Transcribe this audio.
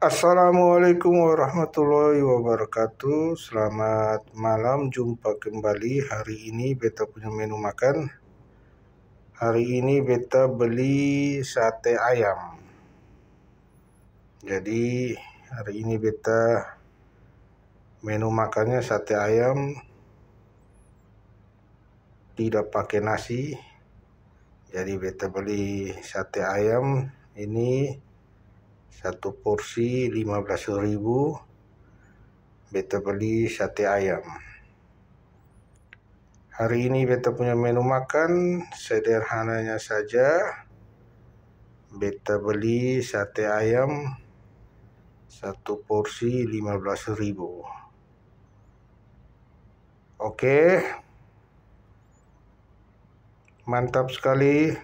Assalamualaikum warahmatullahi wabarakatuh. Selamat malam, jumpa kembali. Hari ini beta punya menu makan. Hari ini beta beli sate ayam. Jadi hari ini beta menu makannya sate ayam, tidak pakai nasi. Jadi beta beli sate ayam ini satu porsi 15.000. Beta beli sate ayam. Hari ini beta punya menu makan sederhananya saja. Beta beli sate ayam satu porsi 15.000. Oke. Mantap sekali.